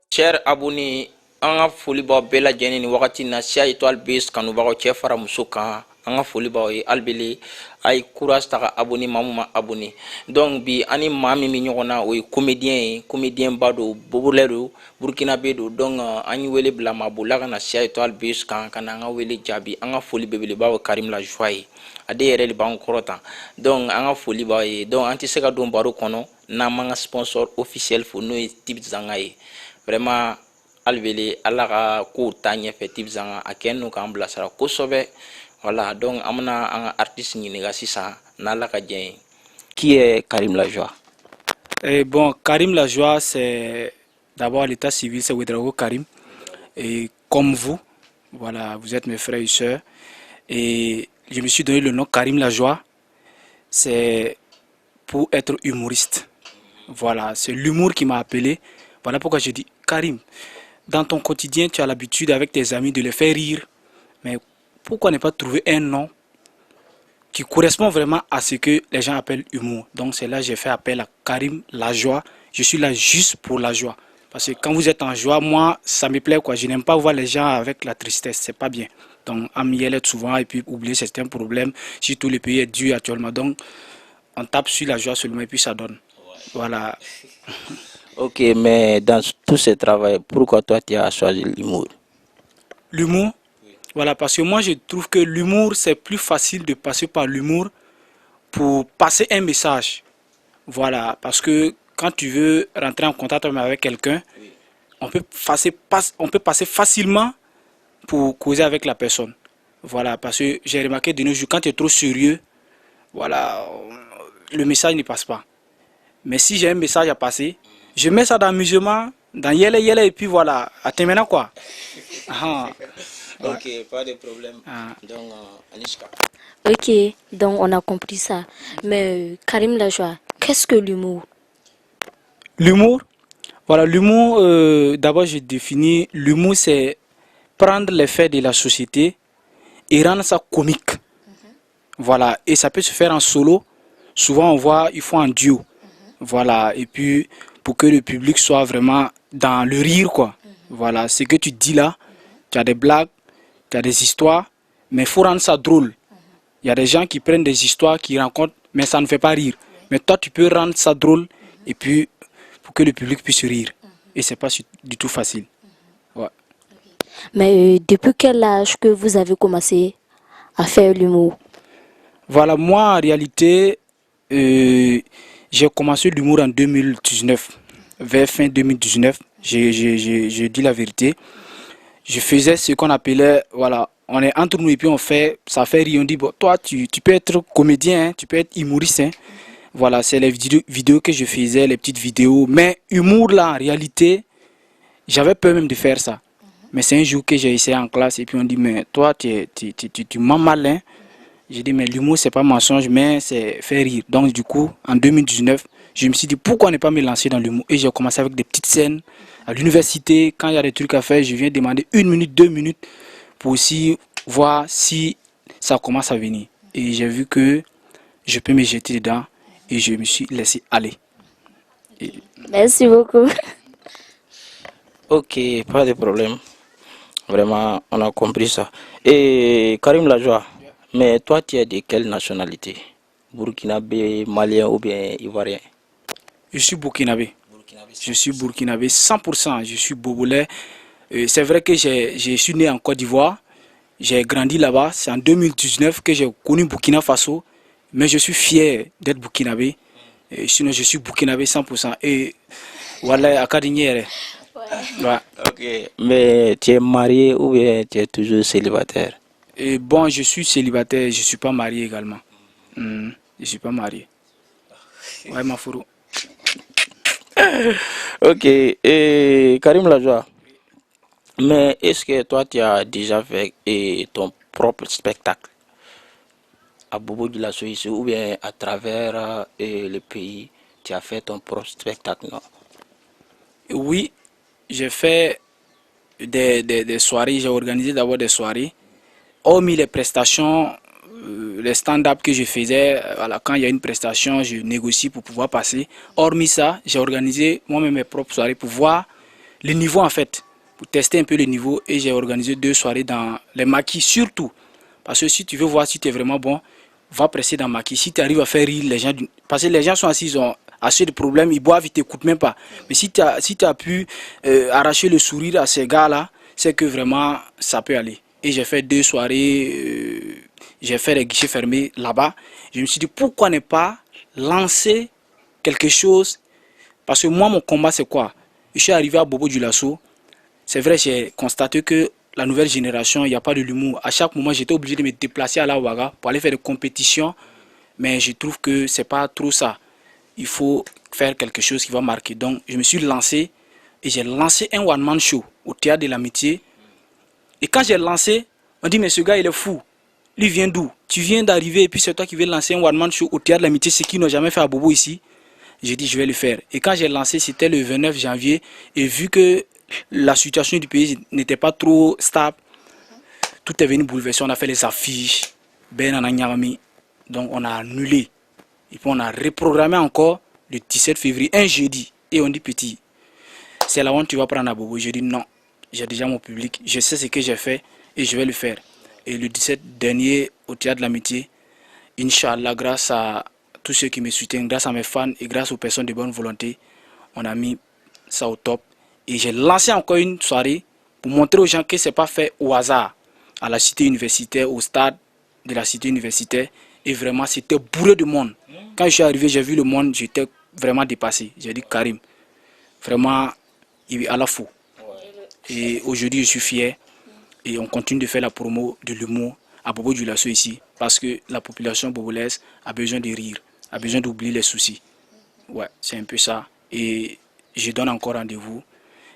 Cher abonnés, an ka foli b'aw bɛɛ lajɛlen ni wagati na Sia Étoile Base kanubagaw cɛ fara muso kan. An ka foli b'aw ye albele ay courage ta ka abonné maa mun ma abonné. Donc bi ani maa min bɛ ɲɔgɔn na o ye comédien ba do, bobulɛ do, burkinabé do. Donc an ye wele bila maa bolila ka na Sia Étoile Base kan ka na an ka wele jaabi. An ka foli belebeleba o Karim la joie ye. Ale yɛrɛ de b'an kɔrɔ tan. Donc an ka foli b'aw ye. Donc an tɛ se ka don baro kɔnɔ n'an m'an ka sponsor officiel fo n'o ye Tip Zanga ye. Vraiment albele ala ka ko ta ɲɛfɛ Tip Zanga a kɛ n'o k'an bilasira kosɛbɛ. Voilà, donc an bɛna an ka artiste ɲininka sisan n'ala ka diɲɛ ye. Qui est Karim Lajoie? Bon, Karim Lajoie, c'est d'abord l'état civil, c'est Ouedraogo Karim. Et comme vous, voilà, vous êtes mes frères et sœurs. Et je me suis donné le nom Karim Lajoie, c'est pour être humoriste. Voilà, c'est l'humour qui m'a appelé. Voilà pourquoi je dis Karim. Dans ton quotidien, tu as l'habitude avec tes amis de les faire rire. Mais pourquoi ne pas trouver un nom qui correspond vraiment à ce que les gens appellent humour? Donc c'est là que j'ai fait appel à Karim Lajoie. Je suis là juste pour la joie. Parce que quand vous êtes en joie, moi, ça me plaît quoi. Je n'aime pas voir les gens avec la tristesse. C'est pas bien. Donc, amiel souvent et puis oublier certains problèmes. Si tout le pays est dur actuellement. Donc, on tape sur la joie seulement et puis ça donne. Voilà. Ok, mais dans tout ce travail, pourquoi toi tu as choisi l'humour? L'humour, voilà, parce que moi je trouve que l'humour, c'est plus facile de passer par l'humour pour passer un message. Voilà, parce que quand tu veux rentrer en contact avec quelqu'un, on peut passer facilement pour causer avec la personne. Voilà, parce que j'ai remarqué de nos jours, quand tu es trop sérieux, voilà, le message ne passe pas. Mais si j'ai un message à passer, je mets ça dans l'amusement, dans yele yele et puis voilà, à te maintenant quoi. Ah. Ok, pas de problème. Donc, Anishka. Ok, donc on a compris ça. Mais Karim Lajoie, qu'est-ce que l'humour? L'humour, voilà, l'humour, d'abord je définis, l'humour c'est prendre les faits de la société et rendre ça comique. Voilà, et ça peut se faire en solo. Souvent on voit, il faut en duo. Voilà, et puis pour que le public soit vraiment dans le rire quoi. Voilà, ce que tu dis là, tu as des blagues, tu as des histoires, mais il faut rendre ça drôle. Il y a des gens qui prennent des histoires, qui rencontrent, mais ça ne fait pas rire. Mais toi, tu peux rendre ça drôle et puis pour que le public puisse rire. Et c'est pas du tout facile. Ouais. Mais depuis quel âge que vous avez commencé à faire l'humour? Voilà, moi en réalité, j'ai commencé l'humour en 2019. Vers fin 2019, je dis la vérité. Je faisais ce qu'on appelait, voilà, on est entre nous et puis on fait, ça fait rire, on dit, bon, toi tu peux être comédien, hein, tu peux être humoriste. Hein. Voilà, c'est les vidéos que je faisais, les petites vidéos. Mais humour là, en réalité, j'avais peur même de faire ça. Mais c'est un jour que j'ai essayé en classe et puis on dit, mais toi tu mens malin. J'ai dit, mais l'humour c'est pas mensonge, mais c'est faire rire. Donc du coup, en 2019, je me suis dit, pourquoi ne pas me lancer dans l'humour? Et j'ai commencé avec des petites scènes. À l'université, quand il y a des trucs à faire, je viens demander 1 minute, 2 minutes pour aussi voir si ça commence à venir. Et j'ai vu que je peux me jeter dedans et je me suis laissé aller. Merci beaucoup. Ok, pas de problème. Vraiment, on a compris ça. Et Karim Lajoie, mais toi tu es de quelle nationalité? Burkinabé, malien ou bien ivoirien? Je suis burkinabé. Je suis burkinabé 100%. Je suis bobolais. C'est vrai que je suis né en Côte d'Ivoire. J'ai grandi là-bas. C'est en 2019 que j'ai connu Burkina Faso. Mais je suis fier d'être burkinabé. Sinon, je suis burkinabé 100%. Et voilà, à Kadinière. Ouais. Ok, mais tu es marié ou bien tu es toujours célibataire? Et bon, je suis célibataire. Je ne suis pas marié également. Je ne suis pas marié. Ouais, ma fourou. Ok, et Karim Lajoie, mais est-ce que toi tu as déjà fait ton propre spectacle à Bobo de la Suisse ou bien à travers le pays, tu as fait ton propre spectacle, non? Oui, j'ai fait des soirées. J'ai organisé d'abord des soirées. Hormis les prestations, les stand-up que je faisais, voilà, quand il y a une prestation, je négocie pour pouvoir passer. Hormis ça, j'ai organisé moi-même mes propres soirées pour voir le niveau en fait, pour tester un peu le niveau. Et j'ai organisé 2 soirées dans les maquis surtout. Parce que si tu veux voir si tu es vraiment bon, va presser dans maquis. Si tu arrives à faire rire les gens, parce que les gens sont assis, ils ont assez de problèmes, ils boivent, ils t'écoutent même pas. Mais si tu as pu arracher le sourire à ces gars-là, c'est que vraiment ça peut aller. Et j'ai fait 2 soirées, j'ai fait les guichets fermés là-bas. Je me suis dit pourquoi ne pas lancer quelque chose. Parce que moi mon combat c'est quoi? Je suis arrivé à Bobo Dioulasso. C'est vrai, j'ai constaté que la nouvelle génération, il n'y a pas de l'humour. À chaque moment, j'étais obligé de me déplacer à la Ouaga pour aller faire des compétitions. Mais je trouve que c'est pas trop ça. Il faut faire quelque chose qui va marquer. Donc, je me suis lancé et j'ai lancé un one-man show au Théâtre de l'Amitié. Et quand j'ai lancé, on dit, mais ce gars, il est fou. Lui vient d'où? Tu viens d'arriver et puis c'est toi qui veux lancer un one-man show au Théâtre de l'Amitié, ce qu'ils n'ont jamais fait à Bobo ici. J'ai dit, je vais le faire. Et quand j'ai lancé, c'était le 29 janvier. Et vu que la situation du pays n'était pas trop stable, tout est venu bouleverser. On a fait les affiches, donc on a annulé. Et puis on a reprogrammé encore le 17 février, un jeudi. Et on dit, petit, c'est la honte, tu vas prendre à Bobo. Je dis non, j'ai déjà mon public, je sais ce que j'ai fait et je vais le faire. Et le 17 dernier, au Théâtre de l'Amitié, Inch'Allah, grâce à tous ceux qui me soutiennent, grâce à mes fans et grâce aux personnes de bonne volonté, on a mis ça au top. Et j'ai lancé encore une soirée pour montrer aux gens que ce n'est pas fait au hasard, à la cité universitaire, au stade de la cité universitaire. Et vraiment, c'était bourré de monde. Quand je suis arrivé, j'ai vu le monde, j'étais vraiment dépassé. J'ai dit, Karim, vraiment, il est à la fou. Et aujourd'hui, je suis fier. Et on continue de faire la promo de l'humour à Bobo Dioulasso ici. Parce que la population bobolaise a besoin de rire, a besoin d'oublier les soucis. Ouais, c'est un peu ça. Et je donne encore rendez-vous.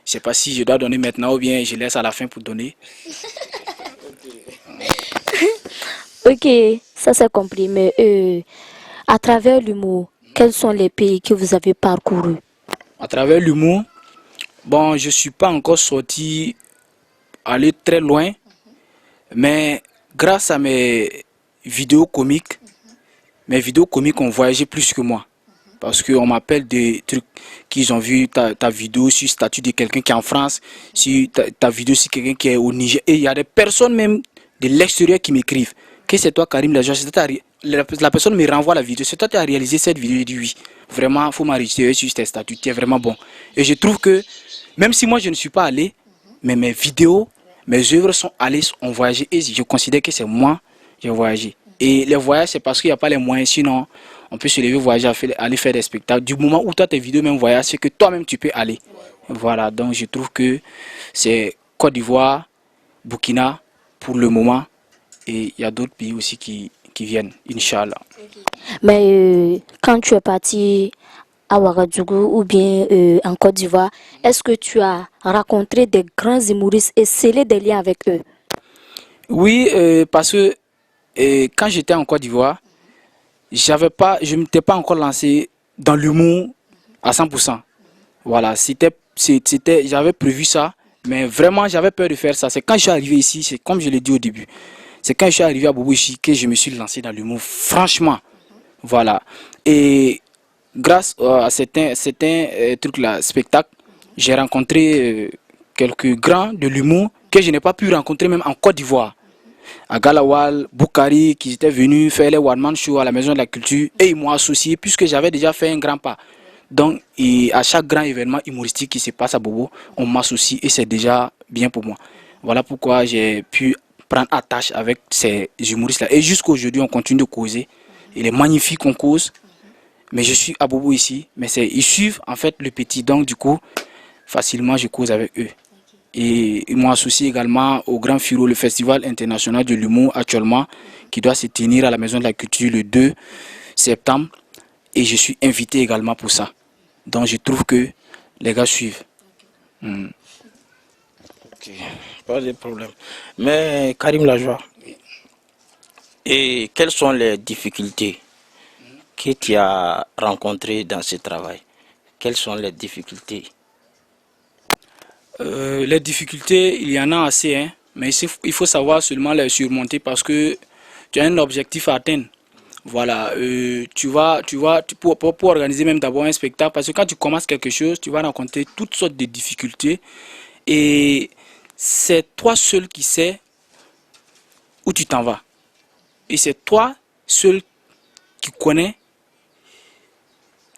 Je ne sais pas si je dois donner maintenant ou bien je laisse à la fin pour donner. Ok, ça c'est compris. Mais à travers l'humour, quels sont les pays que vous avez parcourus? À travers l'humour, bon, je ne suis pas encore sorti, aller très loin. Mais grâce à mes vidéos comiques ont voyagé plus que moi. Parce qu'on m'appelle des trucs qu'ils ont vu ta vidéo sur le statut de quelqu'un qui est en France, sur ta vidéo sur quelqu'un qui est au Niger. Et il y a des personnes même de l'extérieur qui m'écrivent que c'est toi Karim Lajoie. La personne me renvoie la vidéo. C'est toi qui as réalisé cette vidéo. Je dis oui. Vraiment, il faut m'enregistrer sur tes statuts. Tu es vraiment bon. Et je trouve que même si moi je ne suis pas allé, mais mes vidéos, mes œuvres sont allées, ont voyagé. Et je considère que c'est moi qui ai voyagé. Et les voyages, c'est parce qu'il n'y a pas les moyens. Sinon, on peut se lever, voyager, aller faire des spectacles. Du moment où toi, tes vidéos même voyagent, c'est que toi-même, tu peux aller. Voilà, donc je trouve que c'est Côte d'Ivoire, Burkina, pour le moment. Et il y a d'autres pays aussi qui viennent, Inch'Allah. Mais quand tu es parti à Ouagadougou ou bien en Côte d'Ivoire, est-ce que tu as rencontré des grands humoristes et scellé des liens avec eux? Oui, parce que quand j'étais en Côte d'Ivoire, je ne m'étais pas encore lancé dans l'humour à 100%. Voilà, j'avais prévu ça, mais vraiment j'avais peur de faire ça. C'est quand je suis arrivé ici, c'est comme je l'ai dit au début, c'est quand je suis arrivé à Bobo ici que je me suis lancé dans l'humour, franchement. Voilà. Et grâce à certains trucs-là, spectacles, j'ai rencontré quelques grands de l'humour que je n'ai pas pu rencontrer même en Côte d'Ivoire. À Galawal, Boukari, qui étaient venus faire les one-man show à la Maison de la Culture, et ils m'ont associé puisque j'avais déjà fait un grand pas. Donc, à chaque grand événement humoristique qui se passe à Bobo, on m'associe et c'est déjà bien pour moi. Voilà pourquoi j'ai pu prendre attache avec ces humoristes-là. Et jusqu'à aujourd'hui, on continue de causer. Il est magnifique qu'on cause, mais je suis à Bobo ici. Mais ils suivent en fait le petit, donc du coup, facilement je cause avec eux. Et ils m'ont associé également au Grand Firo, le Festival international de l'humour actuellement, qui doit se tenir à la Maison de la Culture le 2 septembre. Et je suis invité également pour ça. Donc je trouve que les gars suivent. Ok, pas de problème. Mais Karim Lajoie, et quelles sont les difficultés que tu as rencontrées dans ce travail? Quelles sont les difficultés? Les difficultés, il y en a assez, hein, mais il faut savoir seulement les surmonter parce que tu as un objectif à atteindre. Voilà, pour organiser même d'abord un spectacle, parce que quand tu commences quelque chose, tu vas rencontrer toutes sortes de difficultés et c'est toi seul qui sais où tu t'en vas. Et c'est toi seul qui connais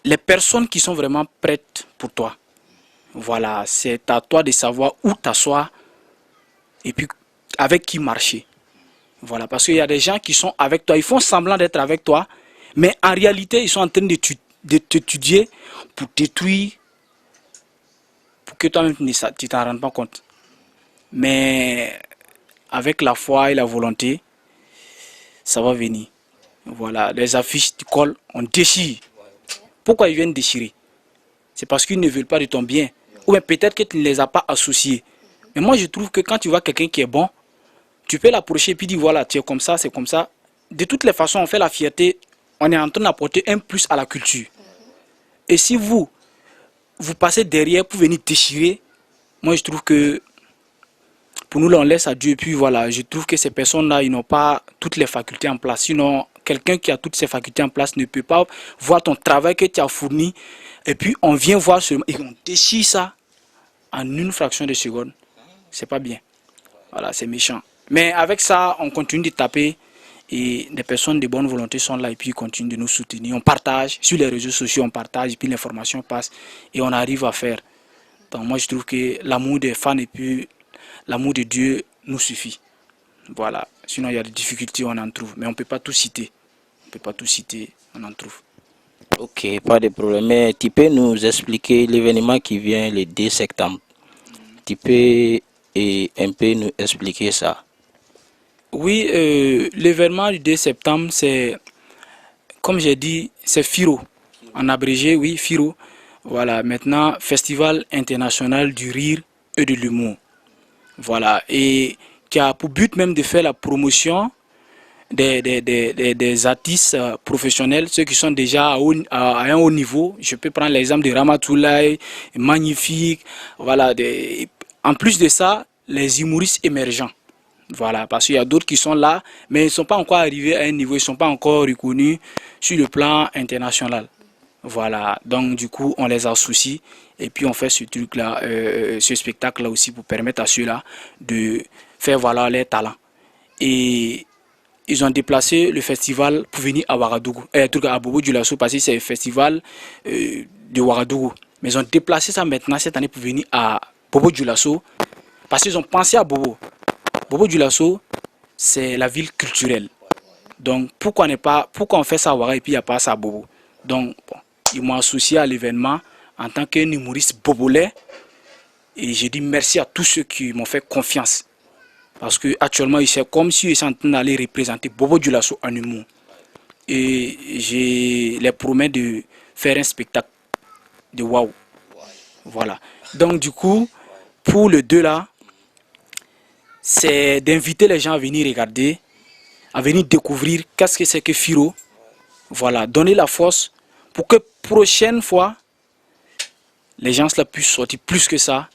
les personnes qui sont vraiment prêtes pour toi. Voilà, c'est à toi de savoir où t'asseoir et puis avec qui marcher. Voilà, parce qu'il y a des gens qui sont avec toi, ils font semblant d'être avec toi, mais en réalité, ils sont en train de t'étudier pour détruire, pour que toi-même tu t'en rendes pas compte. Mais avec la foi et la volonté, ça va venir. Voilà, les affiches, tu colles, on déchire. Pourquoi ils viennent déchirer? C'est parce qu'ils ne veulent pas de ton bien. Ou bien peut-être que tu ne les as pas associés. Mais moi, je trouve que quand tu vois quelqu'un qui est bon, tu peux l'approcher et puis dire voilà, tu es comme ça, c'est comme ça. De toutes les façons, on fait la fierté. On est en train d'apporter un plus à la culture. Et si vous passez derrière pour venir déchirer, moi je trouve que pour nous, là, on laisse à Dieu. Et puis voilà, je trouve que ces personnes-là, ils n'ont pas toutes les facultés en place. Sinon, quelqu'un qui a toutes ses facultés en place ne peut pas voir ton travail que tu as fourni. Et puis on vient voir seulement et on déchire ça en une fraction de seconde. C'est pas bien. Voilà, c'est méchant. Mais avec ça, on continue de taper et des personnes de bonne volonté sont là et puis ils continuent de nous soutenir. On partage sur les réseaux sociaux, on partage et puis l'information passe et on arrive à faire. Donc moi je trouve que l'amour des fans et puis l'amour de Dieu nous suffit. Voilà. Sinon il y a des difficultés, on en trouve. Mais on ne peut pas tout citer. On ne peut pas tout citer, on en trouve. Ok, pas de problème. Mais tu peux nous expliquer l'événement qui vient le 2 septembre. Tu peux un peu nous expliquer ça. Oui, l'événement du 2 septembre, c'est, comme j'ai dit, c'est FIRO. En abrégé, oui, FIRO. Voilà, maintenant, Festival international du rire et de l'humour. Voilà, et qui a pour but même de faire la promotion des artistes professionnels, ceux qui sont déjà à un haut niveau. Je peux prendre l'exemple de Ramatoulaye, magnifique. Voilà, en plus de ça, les humoristes émergents. Voilà, parce qu'il y a d'autres qui sont là, mais ils ne sont pas encore arrivés à un niveau, ils ne sont pas encore reconnus sur le plan international. Voilà, donc du coup, on les associe et puis on fait ce truc-là, ce spectacle-là aussi pour permettre à ceux-là de faire valoir leurs talents. Et ils ont déplacé le festival pour venir à Ouagadougou, à Bobo Dioulasso, parce que c'est le festival de Ouagadougou. Mais ils ont déplacé ça maintenant cette année pour venir à Bobo Dioulasso, parce qu'ils ont pensé à Bobo. Bobo Dioulasso, c'est la ville culturelle. Donc pourquoi on fait ça à Ouaga et puis il n'y a pas ça à Bobo? Donc bon, ils m'ont associé à l'événement en tant qu'un humoriste bobolais. Et j'ai dit merci à tous ceux qui m'ont fait confiance. Parce qu'actuellement, c'est comme si ils sont en train d'aller représenter Bobo Dioulasso en humour. Et je les promets de faire un spectacle de waouh. Voilà. Donc du coup, pour le 2 là, c'est d'inviter les gens à venir regarder, à venir découvrir qu'est-ce que c'est que FIRO. Voilà, donner la force pour que prochaine fois, les gens là puissent sortir plus que ça.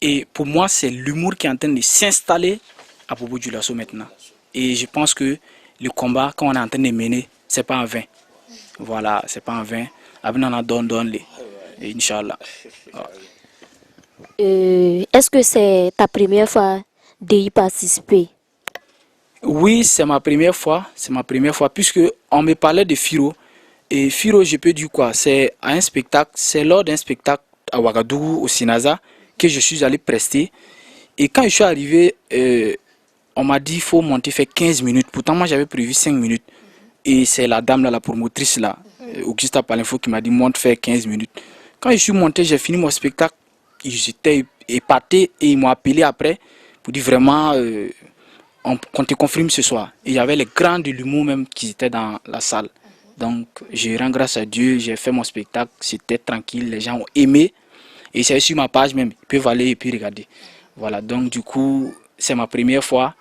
Et pour moi, c'est l'humour qui est en train de s'installer à Bobo Dioulasso maintenant. Et je pense que le combat, quand on est en train de mener, c'est pas en vain. Voilà, c'est pas en vain. Abnana donne-les. Et Inch'Allah. Est-ce que c'est ta première fois d'y participer? Oui, c'est ma première fois. C'est ma première fois, puisque on me parlait de FIRO. Et FIRO, je peux dire quoi? C'est un spectacle, c'est lors d'un spectacle à Ouagadougou, au Sinaza, que je suis allé prester. Et quand je suis arrivé, on m'a dit qu'il faut monter faire 15 minutes. Pourtant, moi, j'avais prévu 5 minutes. Et c'est la dame, là, la promotrice, là, Augusta Palinfo, qui m'a dit monte faire 15 minutes. Quand je suis monté, j'ai fini mon spectacle. J'étais épaté et ils m'ont appelé après pour dire vraiment, qu'on te confirme ce soir. Et il y avait les grands de l'humour même qui étaient dans la salle. Donc, je rends grâce à Dieu, j'ai fait mon spectacle, c'était tranquille, les gens ont aimé. Et c'est sur ma page même, ils peuvent aller et puis regarder. Voilà, donc du coup, c'est ma première fois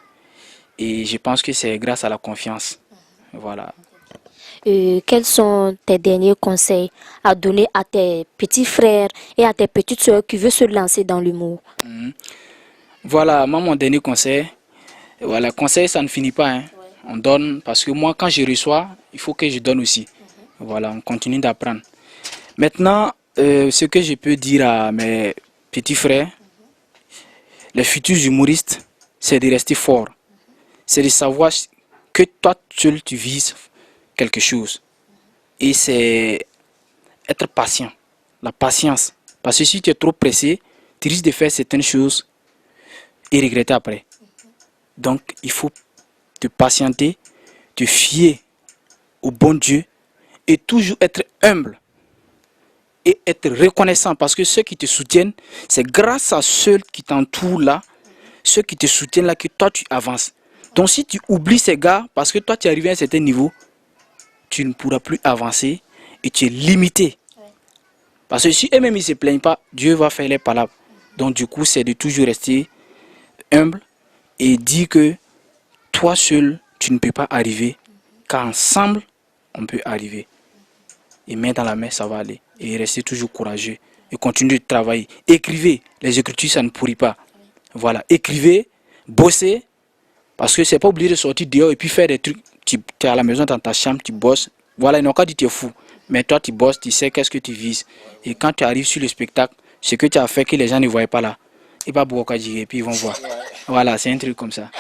et je pense que c'est grâce à la confiance. Voilà. Quels sont tes derniers conseils à donner à tes petits frères et à tes petites soeurs qui veulent se lancer dans l'humour? Voilà, moi, mon dernier conseil. Voilà, conseil, ça ne finit pas. Hein. On donne, parce que moi, quand je reçois, il faut que je donne aussi. Voilà, on continue d'apprendre. Maintenant, ce que je peux dire à mes petits frères, les futurs humoristes, c'est de rester fort. C'est de savoir que toi seul tu vises quelque chose. Et c'est être patient. La patience. Parce que si tu es trop pressé, tu risques de faire certaines choses et regretter après. Donc, il faut te patienter, te fier au bon Dieu et toujours être humble et être reconnaissant parce que ceux qui te soutiennent, c'est grâce à ceux qui t'entourent là, ceux qui te soutiennent là que toi tu avances. Donc si tu oublies ces gars parce que toi tu es arrivé à un certain niveau, tu ne pourras plus avancer et tu es limité. Parce que si eux-mêmes ils ne se plaignent pas, Dieu va faire les palabres. Donc du coup c'est de toujours rester humble et dire que toi seul tu ne peux pas arriver, qu'ensemble on peut arriver. Et main dans la main, ça va aller. Et restez toujours courageux. Et continuez de travailler. Écrivez. Les écritures, ça ne pourrit pas. Voilà. Écrivez, bossez. Parce que c'est pas obligé de sortir dehors et puis faire des trucs. Tu es à la maison dans ta chambre, tu bosses. Voilà, ils n'ont qu'à dire que tu es fou. Mais toi, tu bosses, tu sais qu'est-ce que tu vises. Et quand tu arrives sur le spectacle, ce que tu as fait que les gens ne voyaient pas là, et pas beaucoup à dire et puis ils vont voir. Voilà, c'est un truc comme ça.